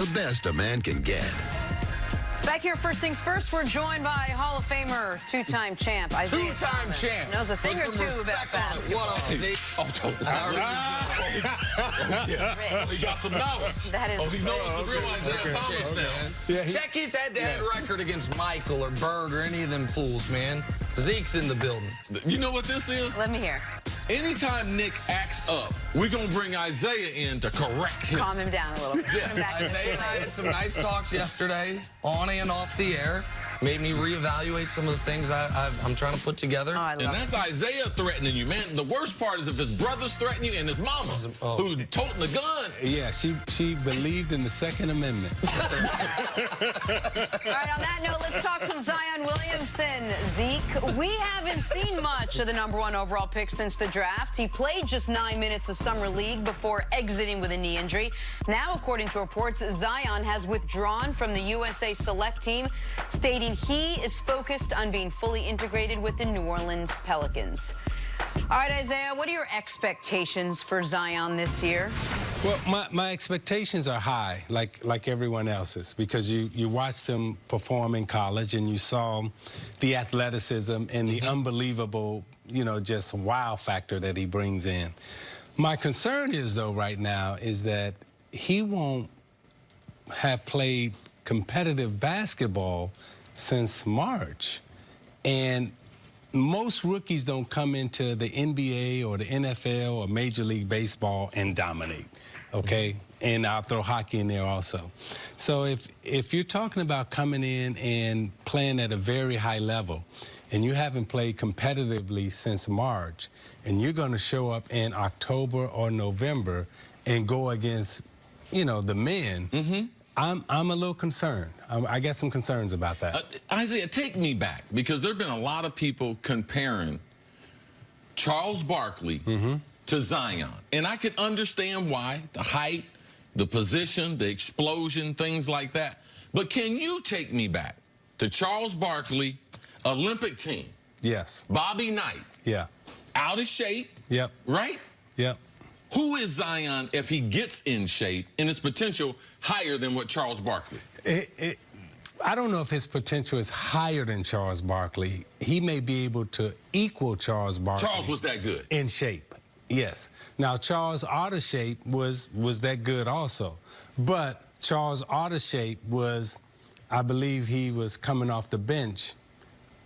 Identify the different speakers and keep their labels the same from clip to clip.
Speaker 1: The best a man can get.
Speaker 2: Back here, first things first, we're joined by Hall of Famer, two-time champ, Isiah.
Speaker 3: Two-time champ.
Speaker 2: Knows a thing or two about basketball.
Speaker 3: What up, Z? Oh, he got some knowledge.
Speaker 2: That is
Speaker 3: he knows the real Isiah Thomas now.
Speaker 4: Yeah,
Speaker 3: Check his head-to-head record against Michael or Bird or any of them fools, man. Zeke's in the building.
Speaker 5: You know what this is?
Speaker 2: Let me hear.
Speaker 5: Anytime Nick acts up, we're going to bring Isiah in to correct him.
Speaker 2: Calm him down a little bit.
Speaker 5: Yeah.
Speaker 3: Isiah and I had some nice talks yesterday, on and off the air. Made me reevaluate some of the things I'm trying to put together.
Speaker 2: Oh, I love
Speaker 5: And that's Isiah threatening you, man. The worst part is if his brothers threaten you and his mama, who's toting the gun.
Speaker 4: Yeah, she believed in the Second Amendment.
Speaker 2: All right, on that note, let's talk some Zion Williamson. Zeke, we haven't seen much of the #1 overall pick since the draft. He played just 9 minutes of summer league before exiting with a knee injury. Now, according to reports, Zion has withdrawn from the USA select team, stating he is focused on being fully integrated with the New Orleans Pelicans. All right, Isiah, what are your expectations for Zion this year?
Speaker 4: Well, my expectations are high, like everyone else's, because you watched him perform in college and you saw the athleticism and the unbelievable, just wow factor that he brings in. My concern is, though, right now, is that he won't have played competitive basketball since March. And most rookies don't come into the NBA or the NFL or Major League Baseball and dominate, okay? And I'll throw hockey in there also. So if you're talking about coming in and playing at a very high level and you haven't played competitively since March and you're going to show up in October or November and go against, the men, I'm a little concerned. I got some concerns about that.
Speaker 5: Isiah, take me back, because there have been a lot of people comparing Charles Barkley to Zion. And I can understand why, the height, the position, the explosion, things like that. But can you take me back to Charles Barkley, Olympic team?
Speaker 4: Yes.
Speaker 5: Bobby Knight.
Speaker 4: Yeah.
Speaker 5: Out of shape.
Speaker 4: Yep.
Speaker 5: Right?
Speaker 4: Yep.
Speaker 5: Who is Zion if he gets in shape and his potential higher than what Charles Barkley?
Speaker 4: I don't know if his potential is higher than Charles Barkley. He may be able to equal Charles Barkley.
Speaker 5: Charles was that good.
Speaker 4: In shape, yes. Now, Charles out of shape was that good also. But Charles out of shape was, I believe he was coming off the bench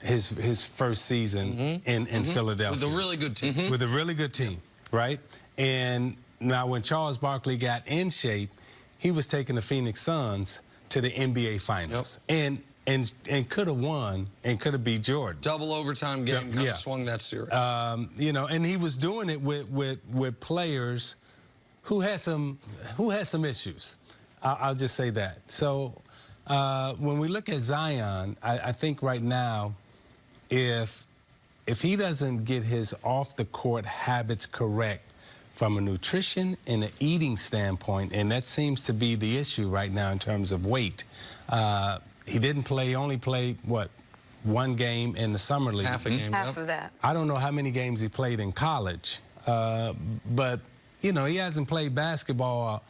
Speaker 4: his first season in Philadelphia.
Speaker 3: With a really good team.
Speaker 4: With a really good team, right? And now when Charles Barkley got in shape, he was taking the Phoenix Suns to the NBA Finals. Yep. And could have won and could have beat Jordan.
Speaker 3: Double overtime game, kind of swung that series.
Speaker 4: And he was doing it with players who had some issues. I'll just say that. So when we look at Zion, I think right now, if he doesn't get his off the court habits correct from a nutrition and an eating standpoint, and that seems to be the issue right now in terms of weight. He didn't play, only played, what, one game in the summer league.
Speaker 3: Half a game.
Speaker 2: Half of that.
Speaker 4: I don't know how many games he played in college, but, he hasn't played basketball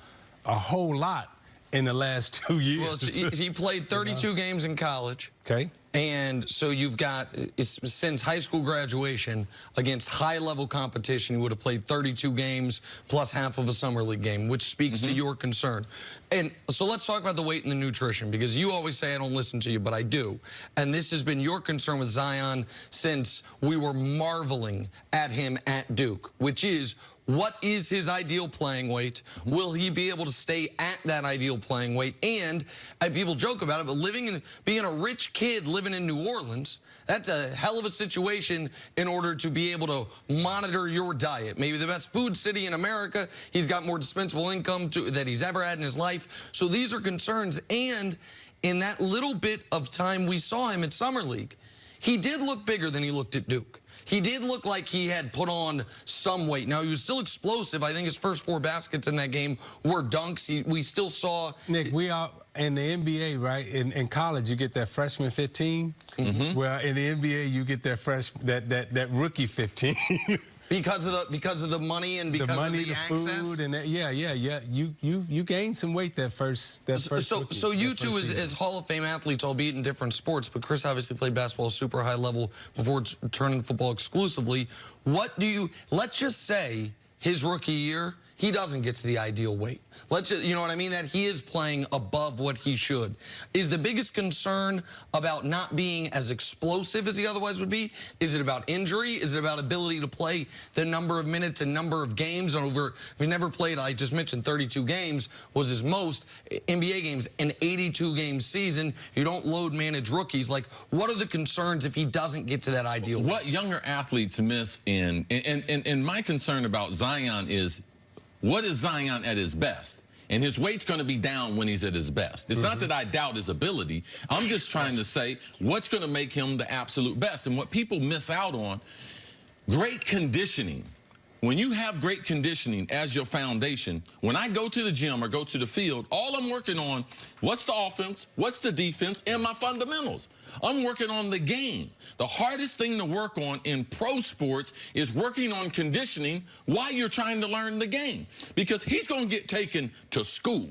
Speaker 4: a whole lot in the last 2 years.
Speaker 3: Well, he played 32 games in college.
Speaker 4: Okay.
Speaker 3: And so you've got, since high school graduation, against high-level competition, he would have played 32 games plus half of a summer league game, which speaks to your concern. And so let's talk about the weight and the nutrition, because you always say I don't listen to you, but I do. And this has been your concern with Zion since we were marveling at him at Duke, which is, what is his ideal playing weight? Will he be able to stay at that ideal playing weight? And people joke about it, but being a rich kid living in New Orleans, that's a hell of a situation in order to be able to monitor your diet. Maybe the best food city in America. He's got more dispensable income that he's ever had in his life. So these are concerns. And in that little bit of time we saw him at Summer League, he did look bigger than he looked at Duke. He did look like he had put on some weight. Now, he was still explosive. I think his first 4 baskets in that game were dunks. We still saw...
Speaker 4: Nick, we are in the NBA, right? In college, you get that freshman 15. Well, in the NBA, you get that rookie 15.
Speaker 3: Because of the money and because
Speaker 4: money,
Speaker 3: of the access.
Speaker 4: Food, and yeah. You gained some weight that first.
Speaker 3: So you two, as Hall of Fame athletes, albeit in different sports, but Chris obviously played basketball super high level before turning football exclusively. What do you? Let's just say his rookie year, he doesn't get to the ideal weight. Let's just, you know what I mean? That he is playing above what he should. Is the biggest concern about not being as explosive as he otherwise would be? Is it about injury? Is it about ability to play the number of minutes and number of games over? He never played, I just mentioned 32 games was his most NBA games, an 82-game season. You don't load manage rookies. Like, what are the concerns if he doesn't get to that ideal weight?
Speaker 5: What younger athletes miss and my concern about Zion is, what is Zion at his best? And his weight's going to be down when he's at his best. It's not that I doubt his ability. I'm just trying to say what's going to make him the absolute best. And what people miss out on, great conditioning. When you have great conditioning as your foundation, when I go to the gym or go to the field, all I'm working on, what's the offense, what's the defense, and my fundamentals. I'm working on the game. The hardest thing to work on in pro sports is working on conditioning while you're trying to learn the game. Because he's going to get taken to school.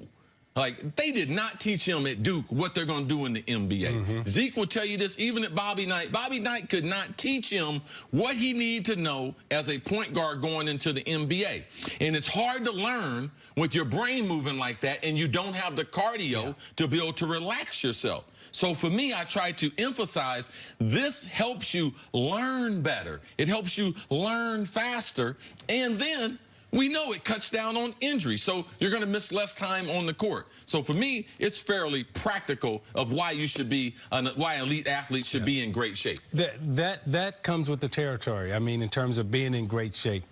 Speaker 5: Like, they did not teach him at Duke what they're going to do in the NBA. Zeke will tell you this even at Bobby Knight. Bobby Knight could not teach him what he needed to know as a point guard going into the NBA. And it's hard to learn with your brain moving like that and you don't have the cardio to be able to relax yourself. So for me, I try to emphasize this helps you learn better. It helps you learn faster. And then we know it cuts down on injury, so you're going to miss less time on the court. So for me, it's fairly practical of why you should be, why elite athletes should be in great shape.
Speaker 4: That comes with the territory. I mean, in terms of being in great shape.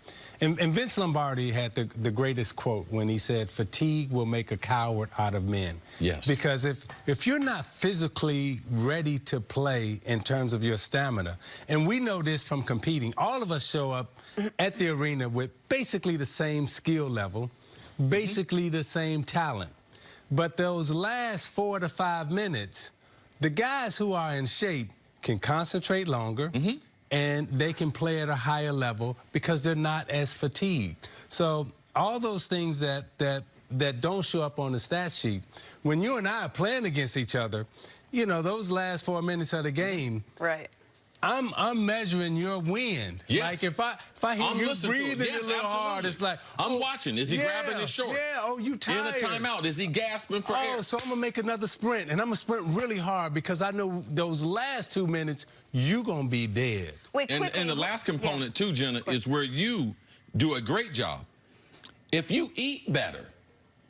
Speaker 4: And Vince Lombardi had the greatest quote when he said, "Fatigue will make a coward out of men."
Speaker 5: Yes.
Speaker 4: Because if you're not physically ready to play in terms of your stamina, and we know this from competing, all of us show up at the arena with basically the same skill level, basically the same talent. But those last 4 to 5 minutes, the guys who are in shape can concentrate longer, and they can play at a higher level because they're not as fatigued. So all those things that don't show up on the stat sheet, when you and I are playing against each other, you know, those last 4 minutes of the game,
Speaker 2: right?
Speaker 4: I'm measuring your wind.
Speaker 5: Yes.
Speaker 4: Like if I hear you breathing a little hard, it's like,
Speaker 5: I'm watching. Is he grabbing his short?
Speaker 4: Yeah. Oh, you tired?
Speaker 5: In a timeout, is he gasping for air?
Speaker 4: Oh, so I'm gonna make another sprint, and I'm gonna sprint really hard because I know those last 2 minutes you gonna be dead.
Speaker 2: Wait,
Speaker 5: and the last component too, Jenna, is where you do a great job. If you eat better,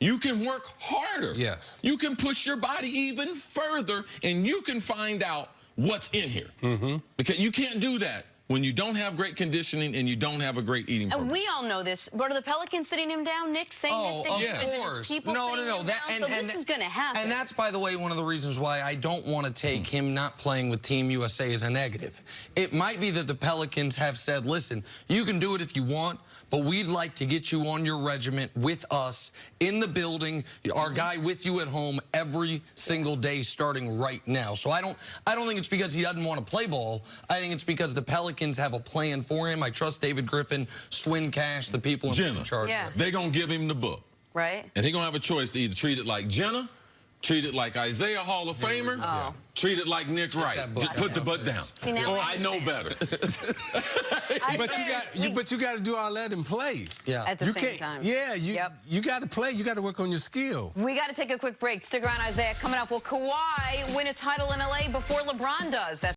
Speaker 5: you can work harder.
Speaker 4: Yes.
Speaker 5: You can push your body even further, and you can find out what's in here. Because you can't do that when you don't have great conditioning and you don't have a great eating program.
Speaker 2: And we all know this. But are the Pelicans sitting him down, Nick, saying this to him?
Speaker 3: Of course. No.
Speaker 2: So this is going to happen.
Speaker 3: And that's, by the way, one of the reasons why I don't want to take him not playing with Team USA as a negative. It might be that the Pelicans have said, listen, you can do it if you want, but we'd like to get you on your regiment with us in the building, our guy with you at home every single day starting right now. So I don't think it's because he doesn't want to play ball. I think it's because the Pelicans have a plan for him. I trust David Griffin, Swin Cash, the people in charge.
Speaker 2: Yeah.
Speaker 5: They're going to give him the book.
Speaker 2: Right.
Speaker 5: And he's going to have a choice to either treat it like Jenna, treat it like Isiah, Hall of Famer, treat it like Nick Wright. Just put the butt down.
Speaker 2: See, now
Speaker 5: I know better.
Speaker 4: But you got to do all that and play.
Speaker 2: Yeah. At the same time.
Speaker 4: Yeah, you got to play. You got to work on your skill.
Speaker 2: We got to take a quick break. Stick around, Isiah. Coming up, will Kawhi win a title in LA before LeBron does? That's